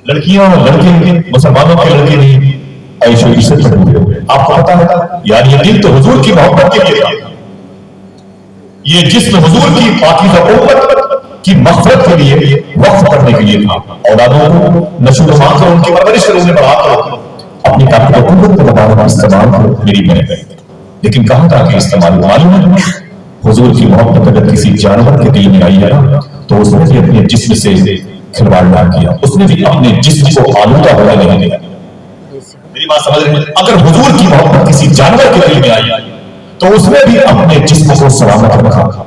لڑکیاں لڑکے مسلمانوں کے لڑکے نہیں عیش و عشرت میں ڈوبے ہوئے. آپ کو پتا ہے یار یہ دل تو حضور کی محبت کے لیے تھا, یہ جسم حضور کی پاکیزہ امت کی مغفرت کے لیے وقف کرنے کے لیے تھا. اولادوں کو نشو و نما کرو, ان کی پرورش کرو, انہیں بڑھا کرو, اپنی طاقت و قوت کو مبارک استعمال کرو میری بہن. لیکن کہاں تھا کہ استعمال معلوم ہے حضور کی محبت اگر کسی جانور کے دل میں آئی ہے نا تو اس نے بھی اپنے جسم سے کھلواڑ نہ کیا, اس نے بھی اپنے جسم کو آلودہ ہونے نہیں دیا. میری بات سمجھ رہے ہیں؟ اگر حضور کی محبت کسی جانور کے دل میں آئی تو اس نے بھی اپنے جسم کو سلامت رکھا.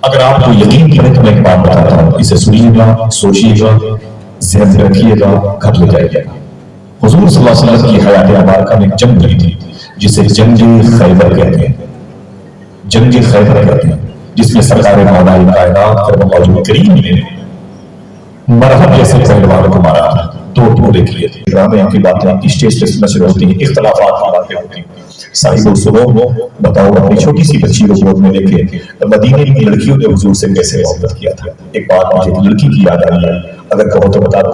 اگر آپ کو یقین کریں تو میں ایک بات بتاتا ہوں, اسے سنیے گا, سوچیے گا, ذہن میں رکھیے گا, گھر لے جائیے گا. حضور صلی اللہ علیہ وسلم کی حیات مبارکہ میں جنگ ہوئی تھی جسے جنگ خیبر کہتے ہیں, جنگ خیبر کہتے ہیں, جس میں سرکار مولا کائنات کرم موجود کریم نے مرحب جیسے پہلوانوں کو مارا تھا, دو ٹکڑے کیے تھے. ڈرامے کی باتیں اسٹیج پہ نشر ہوتی ہیں, اختلافات کی باتیں ہوتی ہیں. صاحب سنو, بتاؤ اپنی چھوٹی سی بچی کو گود میں لے کے مدینے کی لڑکیوں نے حضور سے کیسے محبت کیا تھا. ایک بات مجھے لڑکی کی یاد آئی ہے, اگر کہو تو بتا دو,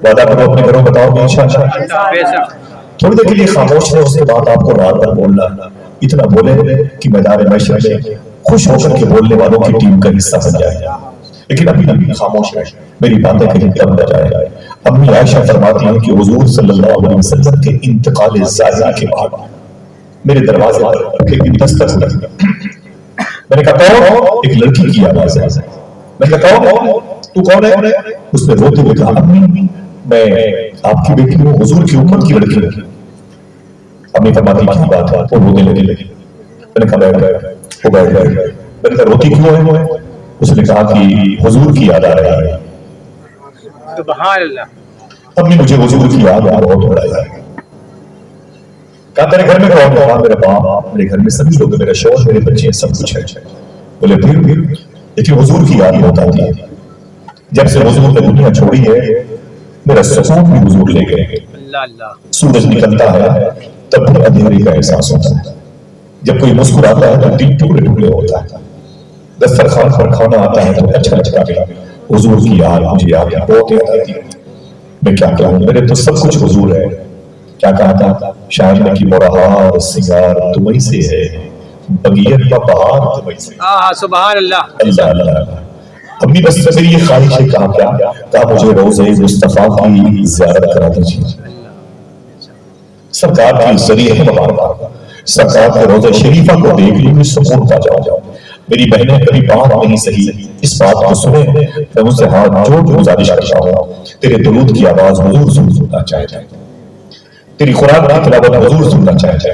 وعدہ کرو اپنے گھروں بتاؤ گے انشاءاللہ. تھوڑی دیر کے لیے خاموش رہے, اس کے بعد آپ کو رات بھر بولنا, اتنا بولے کہ میدان محشر میں خوش ہو کر کے بولنے والوں کی ٹیم کا حصہ بن جائے. لیکن ابھی خاموش رہے, میری باتیں کہیں کم نہ جائے. امی عائشہ فرماتی ہیں کہ حضور صلی اللہ علیہ وسلم کے انتقال ظاہرہ کے بعد میرے دروازے پر ایک دستک ہوئی. میں نے کہا کون؟ ایک لڑکی کی آواز ہے. میں نے کہا کون تو کون ہے؟ اس نے روتے ہوئے کہا امی میں آپ کی بیٹی ہوں, حضور کی امت کی لڑکی ہوں. امی فرماتی کیا بات ہے؟ وہ رونے لگی. میں نے کہا بیٹھ گئے, وہ بیٹھ گئے. میں نے کہا روتی کیوں ہے؟ اس نے کہا کہ حضور کی یاد آ رہی ہے. سبحان اللہ. امی مجھے حضور کی یاد بہت ہو رہا ہے. کہا تیرے گھر میں کون ہے؟ میرا باپ, میرے گھر میں سبھی لوگ, میرا شوہر, میرے بچے, سب کچھ ہے. بولے پھر لیکن حضور کی یاد بہت آتی ہے. جب سے حضور نے دنیا چھوڑی ہے میرا سکون بھی حضور لے گئے. سورج نکلتا ہے تب بھی اندھیرے کا احساس ہوتا ہے. جب کوئی مسکراتا ہے تو دل ٹکڑے ٹکڑے ہوتا ہے. دسترخوان پر کھانا آتا ہے تو اچھا لگتا ہے. حضور کی یاد مجھے یاد بہت یاد آتی ہے. میں کیا کہوں, میرے تو سب کچھ حضور ہے. کیا کہا تھا شاعر نے کہ مرہار سنگار تمہیں سے ہے, بغیر کا بہار تمہیں سے. سبحان اللہ. اللہ اللہ. امی بس میری یہ خواہش ہے, کہا مجھے روضہ مصطفیٰ کی زیارت کرا دیجیے. سرکار کی ذریعہ مبارکہ, سرکار کے روضہ شریفہ کو دیکھ لیں میں سکون پا جاؤ. میری بہنیں کبھی بات نہیں سہی, اس بات کو سنیں. میں مجھ سے ہاتھ جوڑ گزارش کرتا ہوں, تیرے درود کی آواز حضور سننا چاہے, تیری قرآن کی تلاوت حضور سننا چاہے.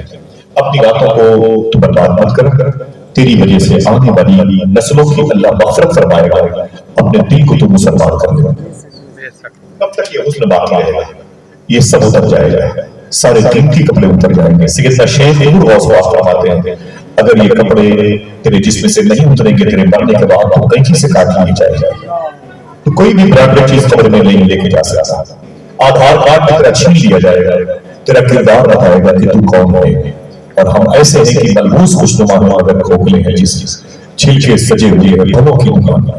اپنی راتوں کو تو برباد مت کر, تیری وجہ سے آنے والی نسلوں کی اللہ مغفرت فرمائے گا. اپنے دل کو تو مسلمان کر لے. کب تک یہ حسن باقی رہے گا؟ یہ سب اتر جائے گا, سارے قیمتی کپڑے اتر جائیں گے. سیدنا شیخ نور غوث پاک فرماتے ہیں اگر یہ کپڑے تیرے جسم سے نہیں اتریں گے تیرے مرنے کے بعد تو کینچی سے کاٹ لیے جائے گا. تو کوئی بھی برانڈیڈ چیز قبر میں نہیں لے کے جا سکتا. آدھار کارڈ میں تیرا چھین لیا جائے گا, تیرا کردار بتائے گا کہ تو کون ہے. اور ہم ایسے ہیں کہ ملبوس خوشنما اگر کھوکھلے ہیں جس چھلکے سجے ہوئے پھلوں کی دکان.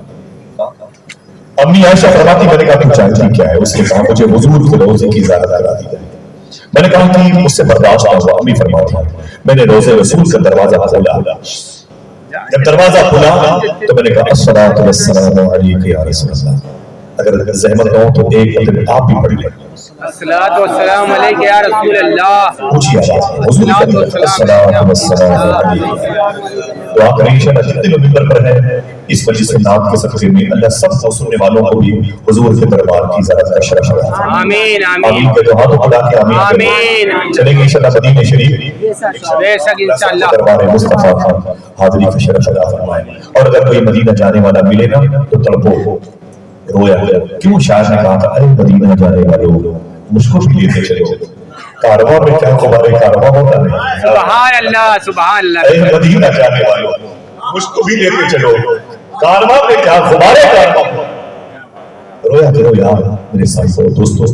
امی عائشہ فرماتی میں نے کہا تو چاہتی کیا ہے؟ اس نے کہا مجھے حضور کے روضے کی زیارت کرا دی جائے. میں نے کہا کہ مجھ سے برداشت نہ ہوا. امی فرماتی میں نے روضے رسول کا دروازہ کھولا. جب دروازہ کھلا تو میں نے کہا الصلاۃ والسلام علیک یا رسول اللہ. اگر زحمت نہ ہو تو ایک دفعہ آپ بھی پڑھ لیں الصلاۃ والسلام علیک یا رسول اللہ. اونچی آواز حضور کی الصلاۃ والسلام علیک. دعا کریں انشاءاللہ جتنے لوگ ممبر پر ہیں اس مجلس نعت کے صدقے میں اللہ سب کو سننے والوں کو بھی حضور کے دربار کی زیارت کا شرف عطا فرمائے. آمین آمین کے دو ہاتھوں بڑھا کے آمین. آمین. چلیں گے انشاءاللہ مدینہ شریف بے شک انشاءاللہ دربار مصطفیٰ کا حاضری کا شرف عطا فرمائے. اور اگر کوئی مدینہ جانے والا ملے نا تو تڑپو رویا. کیوں شاعر نے کہا تھا ارے مدینہ جانے والوں مجھ کو بھی لیتے چلو, کارواں میں کیا خبر کارواں ہوتا نہیں. سبحان اللہ سبحان اللہ. اے مدینہ جانے والوں مجھ کو بھی لیتے چلو, کارواں میں کیا خبر کارواں. رویا کرو یار میرے ساتھیوں دوستوں.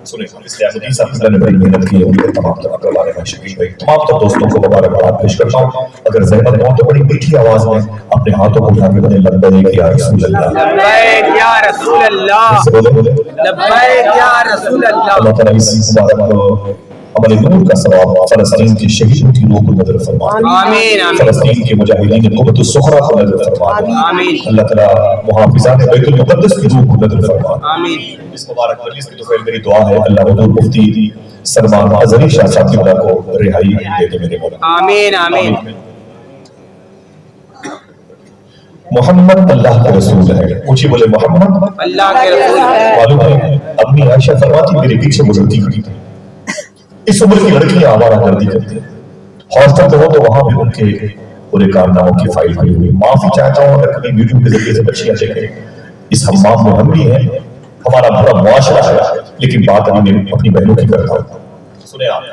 سنیں اس لیے حدیث حافظہ نے بڑی محنت کی ہے. تمام طلباء نے شکریہ بھائی تمام تو دوستوں کو مبارکباد پیش کرتا ہوں. اگر زحمت نہ ہو تو بڑی میٹھی آواز میں اپنے ہاتھوں کو اٹھا کے بولیں لبیک یا رسول اللہ. لبیک یا رسول रसूल अल्लाह, लब्बैक या रसूल अल्लाह। अल्लाह ताला इस मुबारक अमल नूर का सवाब फलस्तीन के शहीदों की रूह को नजर फरमा, आमीन आमीन फलस्तीन के मुजाहिदीन क़ुव्वतुस सुग़रा को नजर फरमा, आमीन। अल्लाह ताला मुहाफ़िज़ान बैतुल मुक़द्दस की रूह को नजर फरमा, आमीन। इस मुबारक मजलिस की तो मेरी दुआ है अल्लाह हुज़ूर मुफ्ती सलमान अज़हरी शाह साहब क़िबला को रिहाई दे दे मेरे मौला। आमीन आमीन। मोहम्मद अल्लाह के रसूल है, ऊंची बोले मोहम्मद अल्लाह के रसूल है। मालूम है अपनी आयशा फरमाती मेरे पीछे गुजरती खड़ी थी, इस उम्र की लड़कियां आवारा गर्दी करती हैं, हॉस्टल पे हो तो वहां भी उनके पूरे कारनामों की फाइल पड़ी हुई। माफी चाहता हूं अगर कभी यूट्यूब के जरिए से बच्चियां देखें, इस हम्माम में हम भी हैं, हमारा पूरा मुआशरा है, लेकिन बात अभी मैं अपनी बहनों की करता हूं। सुने आप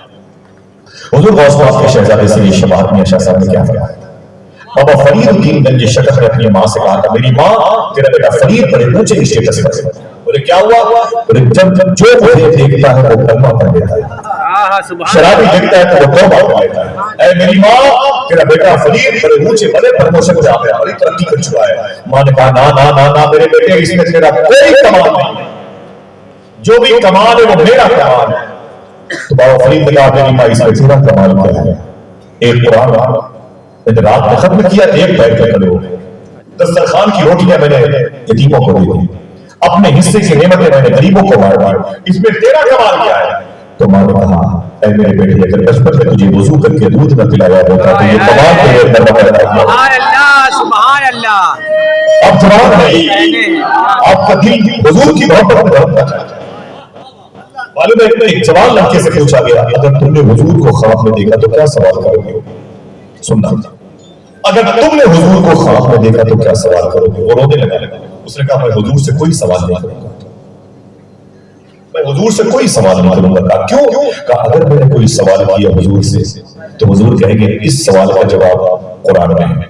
हुजूर गौस पाक के शहजादे से ये शबात में शाह साहब ने क्या फरमाया? बाबा फरीदुद्दीन गंज शकत ने अपनी माँ से कहा था मेरी माँ तेरा बेटा फरीद बड़े ऊंचे स्टेटस पर है। बोले क्या हुआ? बोले जब जो मुझे देखता है वो कलमा पढ़ लेता है, शराबी देखता है तो वो तौबा कर लेता है। ऐ मेरी माँ तेरा बेटा फरीद बड़े ऊंचे बड़े प्रमोशन जा गया, बड़ी तरक्की कर चुका है। माँ ने कहा ना ना ना ना मेरे बेटे इसमें तेरा कोई कमाल नहीं, जो भी कमाल है वो मेरा कमाल है। तो बाबा फरीद ने कहा मेरी माँ इसमें तेरा कमाल क्या है? एक कुरान मैंने रात में खत्म किया, एक बैठ के खड़े हो गए, दस्तरखान की रोटियां मैंने यतीमों को दी, अपने हिस्से की नेमतें मैंने गरीबों को बांट दी, इसमें तेरा कमाल क्या है? तो माँ ने कहा ऐ मेरे बेटे अगर बचपन में तुझे वुजू करके दूध न पिलाया होता तो ये कमाल तेरे अंदर न पैदा हुआ। सुभान अल्लाह सुभान अल्लाह। अब जवाब नहीं, आपका दिल हुजूर की मोहब्बत में धड़कना चाहता है। मालूम है एक सवाल लड़के से पूछा गया अगर तुमने हुजूर को ख्वाब में देखा तो क्या सवाल करोगे? सुनना, अगर तुमने हुजूर को ख्वाब में देखा तो क्या सवाल करोगे? वो रोने लगा। उसने कहा मैं हुजूर से कोई सवाल नहीं करूंगा, मैं हुजूर से कोई सवाल नहीं करूंगा। कहा क्यों? कहा अगर मैंने कोई सवाल किया हुजूर से तो हुजूर कहेंगे इस सवाल का जवाब कुरान में है,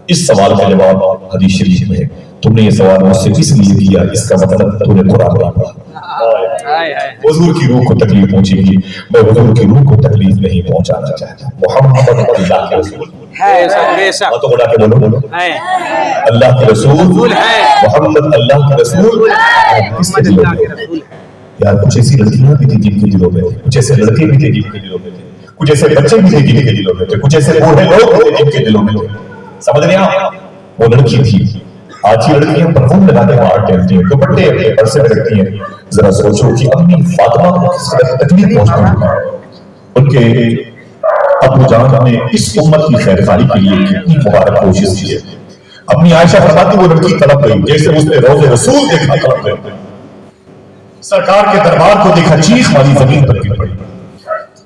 इस सवाल का जवाब हदीस शरीफ में है, तुमने ये सवाल मुझसे इसलिए किया, इसका मतलब तूने कुरान नहीं पढ़ा। हुजूर की रूह को तकलीफ पहुंचेगी, मैं हुजूर की रूह को तकलीफ नहीं पहुंचाना चाहता। मोहम्मद अल्लाह के रसूल है, तो उड़ा के बोलो अल्लाह के रसूल है, मोहम्मद अल्लाह के रसूल किसके दिलों में? यार कुछ ऐसी लड़कियां भी थी जिनके दिलों में थे, कुछ ऐसे लड़के भी थे जिनके दिलों में थे, कुछ ऐसे बच्चे भी थे जिनके दिलों में थे, कुछ ऐसे बूढ़े लोग थे जिनके दिलों में थे। समझ रहे आप? वो लड़की थी। आज की लड़कियां परफ्यूम लगाने बाहर टहलती हैं, दुपट्टे अपने पर्से में रखती हैं। जरा सोचो कि अम्मी फातिमा को किस तरह तकलीफ पहुंचती है। उनके अबू जान ने इस उम्मत की खैरखाई के लिए कितनी मुबारक कोशिश की है। अपनी आयशा फरमाती वो लड़की तड़प गई जैसे उसने रोज़े रसूल देखा, तड़प गई, सरकार के दरबार को देखा, चीख मारी, जमीन पर गिर पड़ी।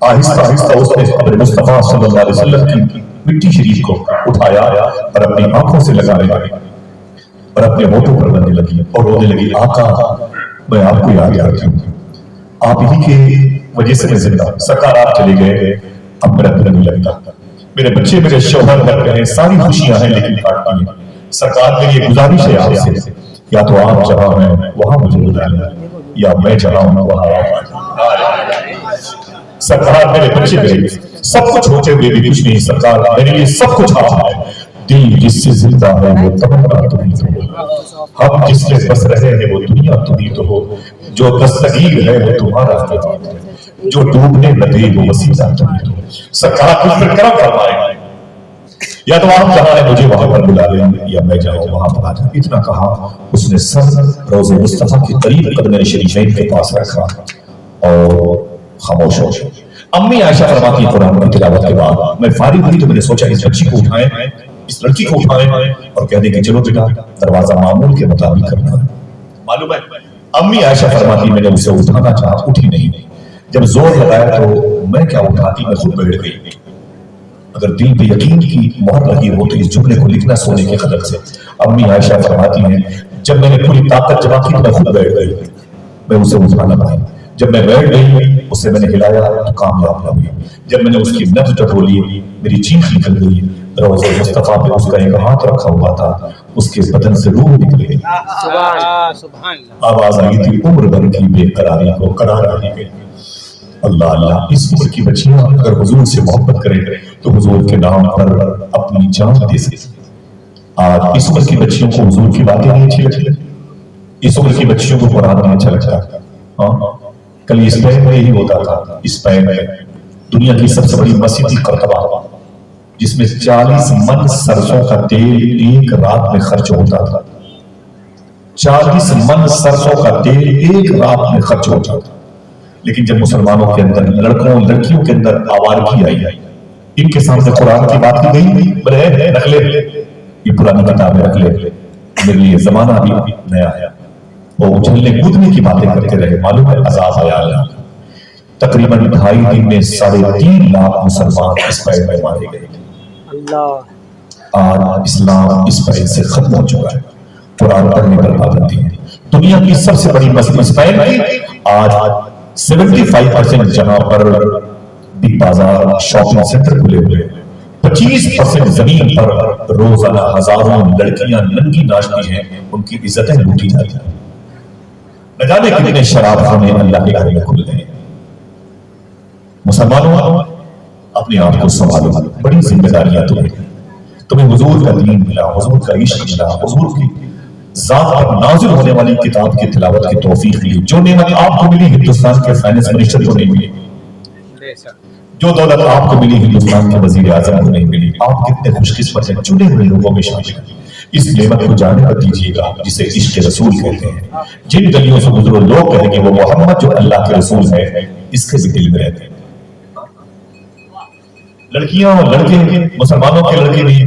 आहिस्ता आहिस्ता उसने अपने मुस्तफा सल्लल्लाहु अलैहि वसल्लम की मिट्टी शरीफ को उठाया और अपनी आंखों से लगाने लगी और अपने होठों पर बनने लगी और रोने लगी, आका मैं आपको याद करती हूँ, आप ही के वजह से मैं जिंदा हूं। सरकार आप चले गए, अब मेरा दिल नहीं लगता, मेरे बच्चे मेरे शौहर मर गए, सारी खुशियां हैं लेकिन काटती हैं। सरकार मेरी एक गुजारिश है आपसे, या तो आप जहां हैं वहां मुझे बुला लें या मैं जहां हूं वहां आप। सरकार मेरे बच्चे मेरे सब कुछ होते हुए भी कुछ नहीं, सरकार मेरे लिए सब कुछ आप है। दिल जिससे जिंदा है वो तमन्ना तुम्ही तो हो, हम जिससे बस रहे हैं वो दुनिया तुम्ही तो हो, जो दस्तगीर है वो तुम्हारा फरीद है, जो डूबने लगे वो वसीला तुम्ही तो हो। सरकार कुछ फिर करम फरमाए, या तो आप जहां है मुझे वहां पर बुला लें या मैं जाऊं वहां पर आ जाऊं। इतना कहा उसने सर रोज़े मुस्तफा के करीब कदम शरीफैन के पास रखा और खामोश हो गई। अम्मी आयशा फरमाती है कुरान की तिलावत के बाद मैं फारिग हुई तो मैंने सोचा इस बच्ची को उठाएं, इस लड़की को उठाएं और कह दें कि चलो बेटा दरवाजा मामूल के मुताबिक करना है। मालूम है अम्मी आयशा फरमाती मैंने उसे उठाना चाहा, उठी नहीं, जब जोर लगाया तो मैं क्या उठाती, मैं खुद बैठ गई। अगर दिल पे यकीन की मोहर लगी हो तो इस जुमले को लिखना सोने के कदर से। अम्मी आयशा फरमाती हैं जब मैंने पूरी ताकत जमा की तो मैं खुद बैठ गई, मैं उसे उठा ना पाई। जब मैं बैठ गई उसे मैंने हिलाया तो कामयाब न हुई। जब मैंने उसकी नब्ज टटोली मेरी चीख निकल गई। रोज़े मुस्तफा पे उसका एक हाथ रखा हुआ था, उसके बदन से रूह निकल गई। आवाज आई थी उम्र भर की बेकरारी को करार दी गई। अल्लाह अल्लाह, इस उम्र की बच्चियां अगर हुजूर से मोहब्बत करें तो हुजूर के नाम पर अपनी जान दे सकती। आज इस उम्र की बच्चियों को हुजूर की बातें नहीं अच्छी लगती, इस उम्र की बच्चियों को कुरान नहीं अच्छा लगता। हाँ, कल स्पेन में यही होता था। स्पेन में दुनिया की सबसे बड़ी मस्जिद थी कर्तबा, जिसमें 40 मन सरसों का तेल एक रात में खर्च होता था। 40 मन सरसों का तेल एक रात में खर्च होता था। लेकिन जब मुसलमानों के अंदर, लड़कों लड़कियों के अंदर आवारगी आई, इनके सामने कुरान की बात की गई, बोले रख ले, ये पुरानी किताबें रख ले, मेरे लिए जमाना भी नया है। वो उछलने कूदने की बातें करते रहे। मालूम है अजाब आया अल्लाह का। तकरीबन 2.5 दिन में 3.5 लाख मुसलमान स्पेन में मारे गए। आज इस्लाम स्पेन से खत्म हो चुका है। कुरान पढ़ने पर पाबंदी है। दुनिया की सबसे बड़ी मस्जिद स्पेन की आज 75% जहां पर बिग बाजार शॉपिंग सेंटर खुले हुए, 25% जमीन पर रोजाना हजारों लड़कियां नंगी नाचती हैं, उनकी इज्जतें लूटी जाती हैं। न जाने कितने शराब खाने अल्लाह के घर में खुल गए। मुसलमानों, अपने आप को संभालो, बड़ी जिम्मेदारियां तुम्हें हुजूर का दीन मिला, हुजूर का इश्क मिला, हुजूर की जात पर नाजिल होने वाली किताब की तिलावत की तौफीक ली। जो नेमत आपको मिली हिंदुस्तान के फाइनेंस मिनिस्टर को नहीं मिली, जो दौलत आपको मिली हिंदुस्तान के वजीर आजम को नहीं मिली। आप कितने खुशकिस्मत हैं, चुने हुए लोगों में शामिल। इस नेमत को जाने पर दीजिएगा जिसे इश्क रसूल कहते हैं। जिन गलियों से गुजरो लोग कहेंगे वो मोहम्मद जो अल्लाह के रसूल है, इसके भी दिल में रहते हैं। लड़कियां और लड़के, मुसलमानों के लड़के भी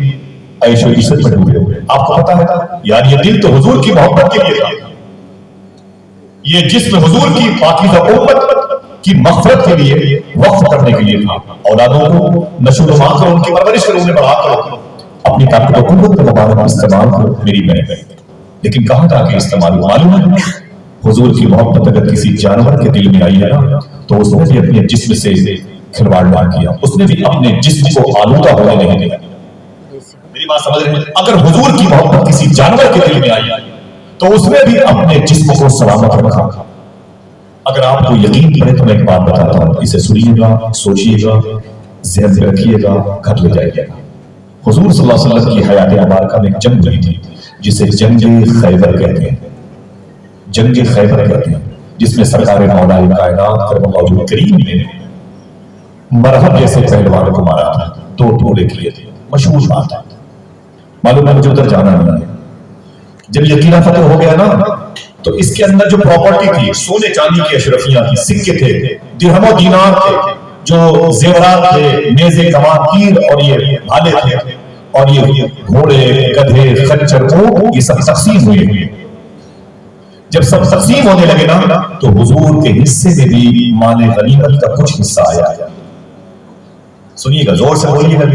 ऐशो इज्जत में डूबे हुए। आपको पता है यार, ये दिल तो हुजूर की मोहब्बत के लिए था, ये जिस्म हुजूर की पाकीज़ा उम्मत की मग़फ़िरत के लिए वक्फ करने के लिए था। औलादों को नशो-नुमा करो, उनकी परवरिश करो, उन्हें बड़ा करो, अपनी ताकत और कुव्वत मुबारक इस्तेमाल करो मेरी बहन। लेकिन कहां जाके इस्तेमाल? मालूम है हुजूर की मोहब्बत अगर किसी जानवर के दिल में आई है ना, तो उसने भी अपने जिस्म से खिलवाड़ ना किया, उसने भी अपने जिस्म को आलूदा होने नहीं दिया। मेरी बात समझ रहे हैं? अगर हुजूर की मोहब्बत किसी जानवर के दिल में आई तो उसने भी अपने जिस्म को सलामत रखा। अगर आपको यकीन पड़े तो मैं एक बात बताता हूं, इसे सुनिएगा, सोचिएगा, ज़हन में रखिएगा, घर ले जाइएगा। हुजूर सल्लल्लाहु अलैहि वसल्लम की हयात मुबारक में एक जंग हुई थी जिसे जंगे खैबर कहते हैं। जंगे खैबर कहते हैं, जिसमें सरकार मौलाए कायनात करमल्लाहु करीम ने मरहब जैसे पहलवान को मारा था, 2 टुकड़े किए थे। मशहूर बात है, मालूम है मुझे उधर जाना नहीं है। जब ये किला फतह हो गया ना, तो इसके अंदर जो प्रॉपर्टी थी, सोने चांदी की अशरफियां थी, सिक्के थे, दिरहम दीनार थे, जो जेवरात थे, नेज़े कमान तीर और ये भाले थे, और ये घोड़े गधे खच्चर ऊंट, ये सब तकसीम हुए। जब सब तकसीम होने लगे ना, तो हुजूर के हिस्से में भी माले गनीमत का कुछ हिस्सा आया। सुनिएगा, जोर से बोलिएगा।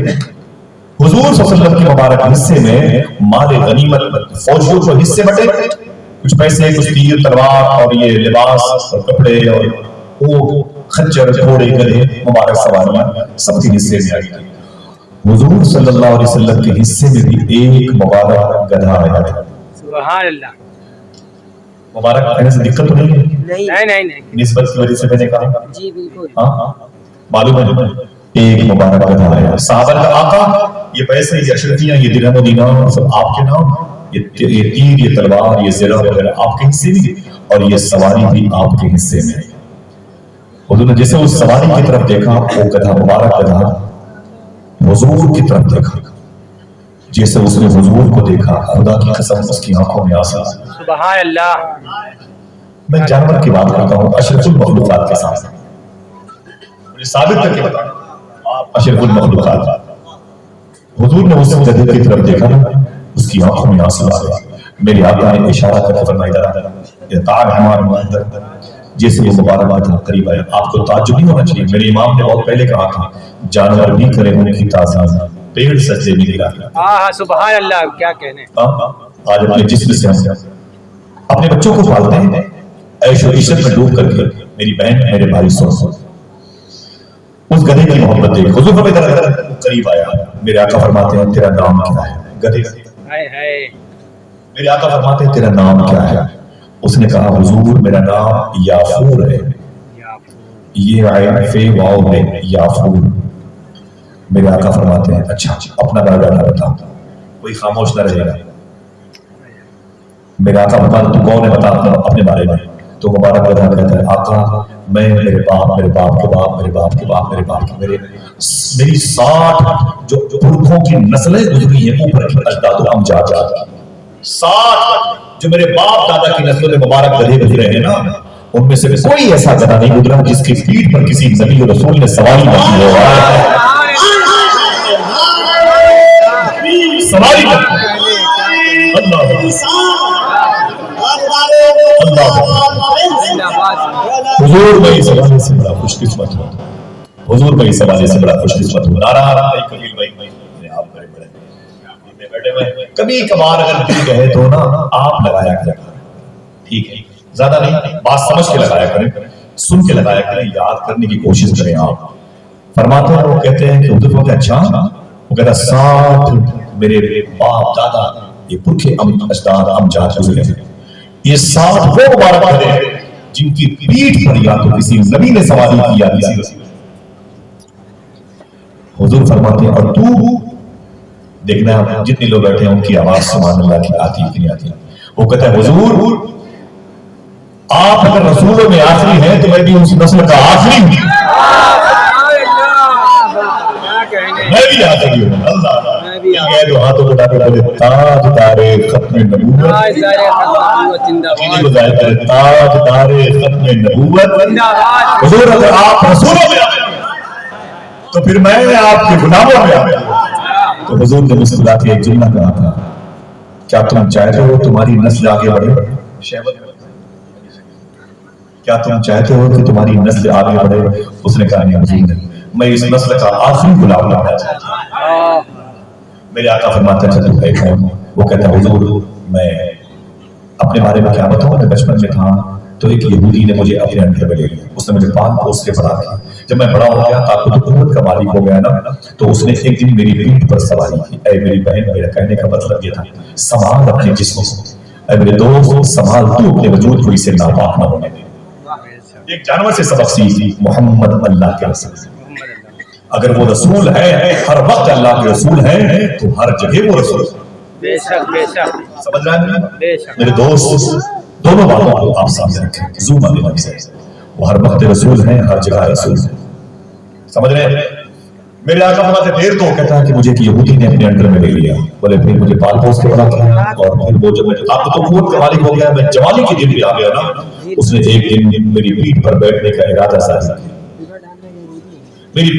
हुजूर सल्लल्लाहु अलैहि वसल्लम के मुबारक हिस्से में माले गनीमत, फौजियों को हिस्से बटे, कुछ पैसे, कुछ तीर तलवार और ये लिबास और कपड़े और ऊंट खच्चर घोड़े गधे मुबारक सवारियां सबके हिस्से में आई। हुजूर सल्लल्लाहु अलैहि वसल्लम के हिस्से में भी एक मुबारक गधा आया था। सुभान अल्लाह। मुबारक कहने से दिक्कत तो नहीं है? नहीं। निस्बत की वजह से मैंने कहा जी बिल्कुल। हाँ, मालूम है एक मुबारक गधा आया। साहबा का आका, ये पैसे, ये अशरफियां, ये दिरहम दीनार सब आपके नाम, ये तीर, ये तलवार, ये ज़रा वगैरह आपके हिस्से में, और ये सवारी भी आपके हिस्से में। हुजूर ने जैसे उस सवारी की तरफ देखा, वो गधा, मुबारक गधा हुजूर की तरफ देखा। जैसे उसने हुजूर को देखा, खुदा की कसम उसकी आंखों में आंसू। सुभान अल्लाह। मैं जानवर की बात करता हूँ, अशरफुल मखलूकात के साथ मुझे साबित करके बताना, अशरफुल मखलूकात। हुजूर ने उस गधे की तरफ देखा ना, उसकी आंखों में आंसू आ गए। मेरे आका ने इशारा करके फरमाया, ये तार हमारे अंदर, जैसे वो मुबारक गधा करीब आया। आपको ताज्जुब नहीं होना चाहिए, मेरे इमाम ने बहुत पहले कहा था, जानवर भी करे उनकी ताज़ीम, पेड़ सजदे में गिरा। हाँ, सुभान अल्लाह, क्या कहने। आज अपने जिस्म से हम अपने बच्चों को पालते हैं ऐशो इज्जत में डूब करके। मेरी बहन, मेरे भाई, सुनो, उस गधे की मोहब्बत देख। हुजूर का गधा करीब आया। मेरे आका फरमाते हैं, तेरा नाम क्या है? गधे मेरे आका फरमाते हैं, तेरा नाम क्या है? उसने कहा, हुजूर मेरा नाम याफूर है। ये आयन फे वाव है, याफूर। मेरे आका फरमाते हैं, अच्छा अपना नाम बता। कोई खामोश न रहेगा। मेरे आका फरमाते तू कौन है बता अपने बारे में। तो मुबारक गधा कहता है आका मैं मेरे बाप के बाप मेरे बाप के बाप मेरे बाप के मेरी 60 जो पुरखों की नस्लें गुजरी हैं ऊपर की अजदाद अमजाद 60 जो मेरे बाप दादा की नस्लों में मुबारक गधे गुजरे हैं ना, उनमें से कोई ऐसा गधा नहीं गुजरा जिसकी पीठ पर किसी नबी और रसूल ने सवारी नहीं की हो। सवारी हुजूर भाई सवाले से बड़ा खुशकिस्मत हो, हुजूर भाई सवाले से बड़ा खुशकिस्मत हो। नारा भाई कबीर भाई आप बड़े बड़े बैठे हुए, कभी कभार अगर दिल कहे तो ना आप लगाया करें, ठीक है, ज्यादा नहीं, बात समझ के लगाया करें, सुन के लगाया करें, याद करने की कोशिश करें। आप फरमाते हैं, वो कहते हैं कि उधर वो अच्छा, वो कहता 60 मेरे बाप दादा ये पुरखे अजदाद अमजाद गुजरे हैं, ये 60 वो मुबारक गधे जिनकी पीठ पर या तो किसी नबी ने सवारी की या किसी रसूल। हुजूर फरमाते हैं और तू देखना जितने लोग बैठे हैं उनकी आवाज सुभान अल्लाह की आती है कि नहीं आती। वो कहता है हुजूर आप अगर रसूलों में आखिरी हैं तो मैं भी उस नस्ल का आखिरी हूं, मैं भी आखिरी हूं। अल्लाह तो हाथों को उठाकर बोले ताजदारे खत्म नबूवत, ताजदारे खत्म नबूवत। हुजूर अगर आप रसूलों में आए तो फिर मैं आपके गुलामों में आया। तो हुजूर ने मुस्कुरा के एक जुमला कहा था, क्या तुम चाहते हो तुम्हारी नस्ल आगे बढ़े? क्या तुम चाहते हो कि तुम्हारी नस्ल आगे बढ़े? उसने कहा नहीं हुजूर, मैं इस नस्ल का आखिरी गुलाम बनना चाहता हूं। मेरे आका फरमाते हैं तू है कौन? वो कहता है हुजूर मैं अपने बारे में क्या बताऊं, मैं बचपन में था तो एक यहूदी ने मुझे अपने अंडर में ले लिया, उसने मुझे पाल पोस के बड़ा किया। जब मैं बड़ा हो गया ताकत हुकूमत का मालिक हो गया ना, तो उसने एक दिन मेरी पीठ पर सवारी की। ऐ मेरी बहन, मेरा कहने का मतलब ये था संभाल अपने जिस्म को, ऐ मेरे दोस्त संभाल तू अपने वजूद को इसे नापाक न होने दे। एक जानवर से सबक सीखी, मोहम्मद अल्लाह के रसूल, अगर वो रसूल है हर वक्त अल्लाह के रसूल है तो हर जगह वो रसूल। बेशक बेशक समझ रहे हैं बेशक। मेरे दोस्त, दोनों बातों को आप सामने रखें, जूम आने से वो हर वक्त रसूल हैं, हर जगह रसूल हैं। समझ रहे हैं? मेरे आका फरमाते फिर तो कहता है कि मुझे एक यहूदी ने अपने अंडर में ले लिया, बोले फिर मुझे पाल पोस के बड़ा किया, और फिर वो जब मैं ताकत कुव्वत का मालिक हो गया, मैं जवानी के दिन भी आ गया ना, उसने एक दिन मेरी पीठ पर बैठने का इरादा जाहिर किया। मेरी